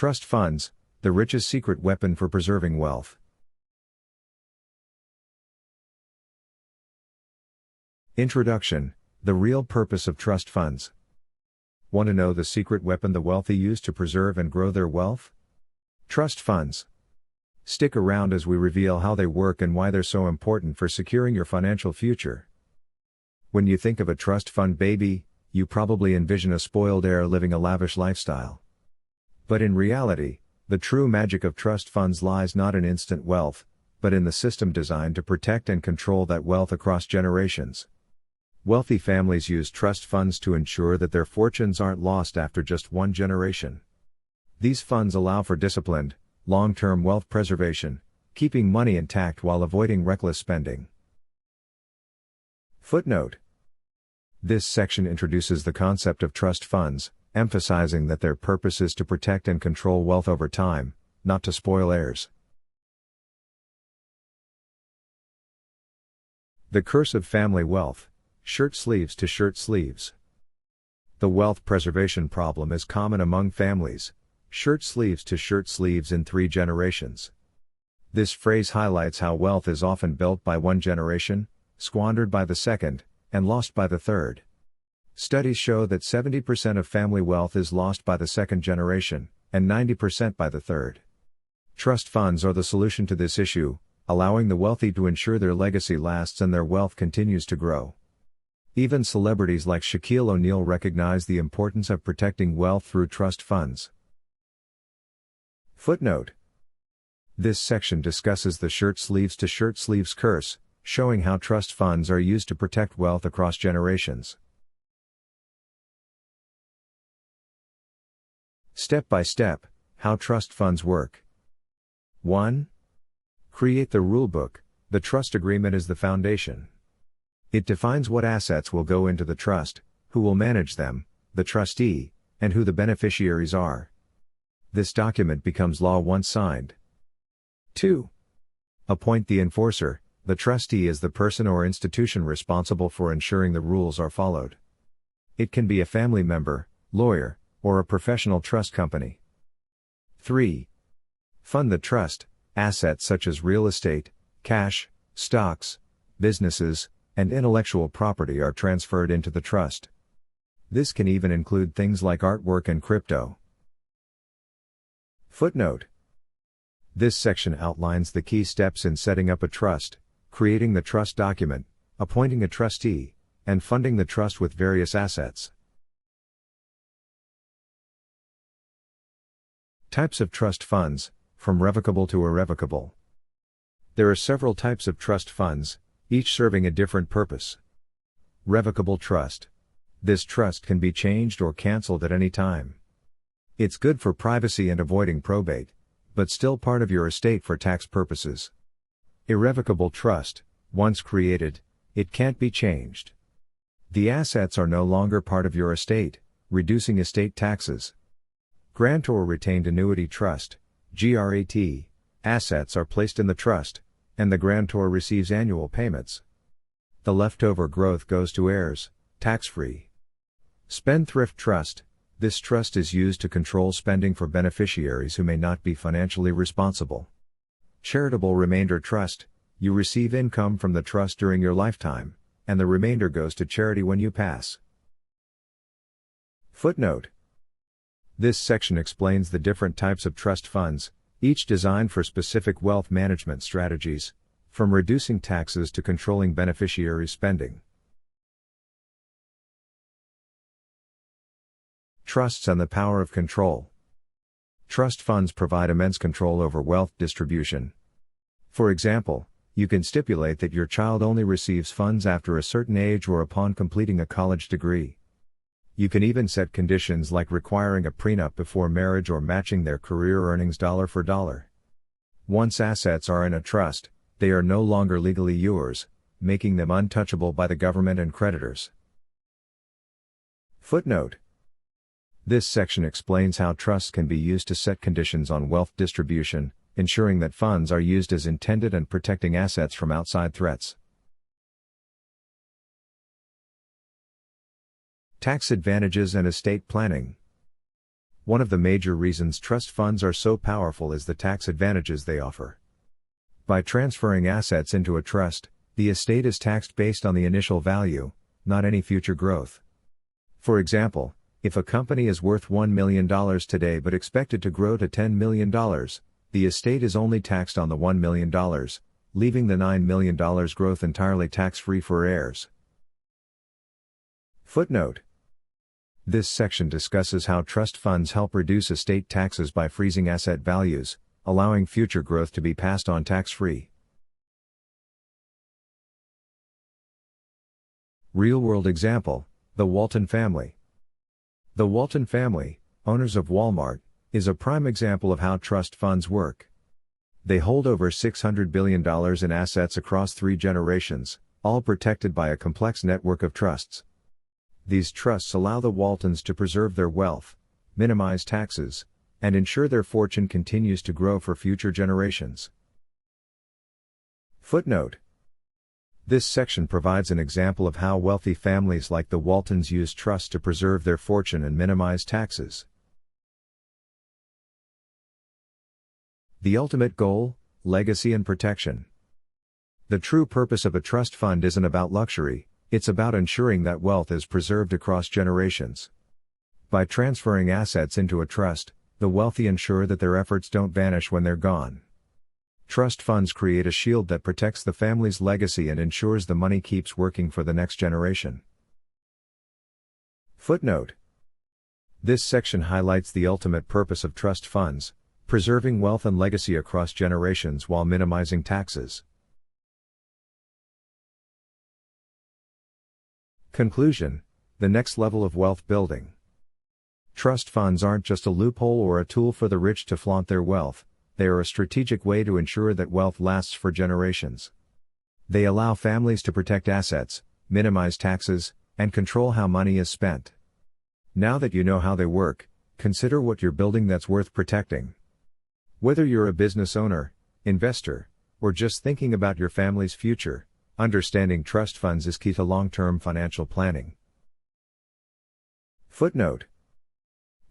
Trust funds, the richest secret weapon for preserving wealth. Introduction, the real purpose of trust funds. Want to know the secret weapon the wealthy use to preserve and grow their wealth? Trust funds. Stick around as we reveal how they work and why they're so important for securing your financial future. When you think of a trust fund baby, you probably envision a spoiled heir living a lavish lifestyle. But in reality, the true magic of trust funds lies not in instant wealth, but in the system designed to protect and control that wealth across generations. Wealthy families use trust funds to ensure that their fortunes aren't lost after just one generation. These funds allow for disciplined, long-term wealth preservation, keeping money intact while avoiding reckless spending. Footnote. This section introduces the concept of trust funds, emphasizing that their purpose is to protect and control wealth over time, not to spoil heirs. The curse of family wealth, shirt sleeves to shirt sleeves. The wealth preservation problem is common among families, shirt sleeves to shirt sleeves in 3 generations. This phrase highlights how wealth is often built by one generation, squandered by the second, and lost by the third. Studies show that 70% of family wealth is lost by the second generation, and 90% by the third. Trust funds are the solution to this issue, allowing the wealthy to ensure their legacy lasts and their wealth continues to grow. Even celebrities like Shaquille O'Neal recognize the importance of protecting wealth through trust funds. Footnote. This section discusses the shirt sleeves to shirt sleeves curse, showing how trust funds are used to protect wealth across generations. Step by step, how trust funds work. 1. Create the rulebook. The trust agreement is the foundation. It defines what assets will go into the trust, who will manage them, the trustee, and who the beneficiaries are. This document becomes law once signed. 2. Appoint the enforcer. The trustee is the person or institution responsible for ensuring the rules are followed. It can be a family member, lawyer, or a professional trust company. 3. Fund the trust. Assets such as real estate, cash, stocks, businesses, and intellectual property are transferred into the trust. This can even include things like artwork and crypto. Footnote. This section outlines the key steps in setting up a trust, creating the trust document, appointing a trustee, and funding the trust with various assets. Types of trust funds, from revocable to irrevocable. There are several types of trust funds, each serving a different purpose. Revocable trust. This trust can be changed or cancelled at any time. It's good for privacy and avoiding probate, but still part of your estate for tax purposes. Irrevocable trust. Once created, it can't be changed. The assets are no longer part of your estate, reducing estate taxes. Grantor retained annuity trust, GRAT. Assets are placed in the trust, and the grantor receives annual payments. The leftover growth goes to heirs, tax-free. Spendthrift trust. This trust is used to control spending for beneficiaries who may not be financially responsible. Charitable remainder trust. You receive income from the trust during your lifetime, and the remainder goes to charity when you pass. Footnote. This section explains the different types of trust funds, each designed for specific wealth management strategies, from reducing taxes to controlling beneficiary spending. Trusts and the power of control. Trust funds provide immense control over wealth distribution. For example, you can stipulate that your child only receives funds after a certain age or upon completing a college degree. You can even set conditions like requiring a prenup before marriage or matching their career earnings dollar for dollar. Once assets are in a trust, they are no longer legally yours, making them untouchable by the government and creditors. Footnote. This section explains how trusts can be used to set conditions on wealth distribution, ensuring that funds are used as intended and protecting assets from outside threats. Tax advantages and estate planning. One of the major reasons trust funds are so powerful is the tax advantages they offer. By transferring assets into a trust, the estate is taxed based on the initial value, not any future growth. For example, if a company is worth $1 million today but expected to grow to $10 million, the estate is only taxed on the $1 million, leaving the $9 million growth entirely tax-free for heirs. Footnote. This section discusses how trust funds help reduce estate taxes by freezing asset values, allowing future growth to be passed on tax-free. Real-world example, the Walton family. The Walton family, owners of Walmart, is a prime example of how trust funds work. They hold over $600 billion in assets across 3 generations, all protected by a complex network of trusts. These trusts allow the Waltons to preserve their wealth, minimize taxes, and ensure their fortune continues to grow for future generations. Footnote. This section provides an example of how wealthy families like the Waltons use trusts to preserve their fortune and minimize taxes. The ultimate goal, legacy and protection. The true purpose of a trust fund isn't about luxury, it's about ensuring that wealth is preserved across generations. By transferring assets into a trust, the wealthy ensure that their efforts don't vanish when they're gone. Trust funds create a shield that protects the family's legacy and ensures the money keeps working for the next generation. Footnote. This section highlights the ultimate purpose of trust funds, preserving wealth and legacy across generations while minimizing taxes. Conclusion. The next level of wealth building. Trust funds aren't just a loophole or a tool for the rich to flaunt their wealth, they are a strategic way to ensure that wealth lasts for generations. They allow families to protect assets, minimize taxes, and control how money is spent. Now that you know how they work, consider what you're building that's worth protecting. Whether you're a business owner, investor, or just thinking about your family's future, understanding trust funds is key to long-term financial planning. Footnote.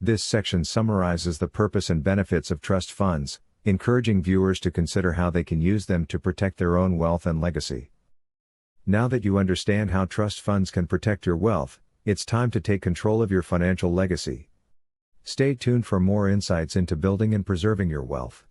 This section summarizes the purpose and benefits of trust funds, encouraging viewers to consider how they can use them to protect their own wealth and legacy. Now that you understand how trust funds can protect your wealth, it's time to take control of your financial legacy. Stay tuned for more insights into building and preserving your wealth.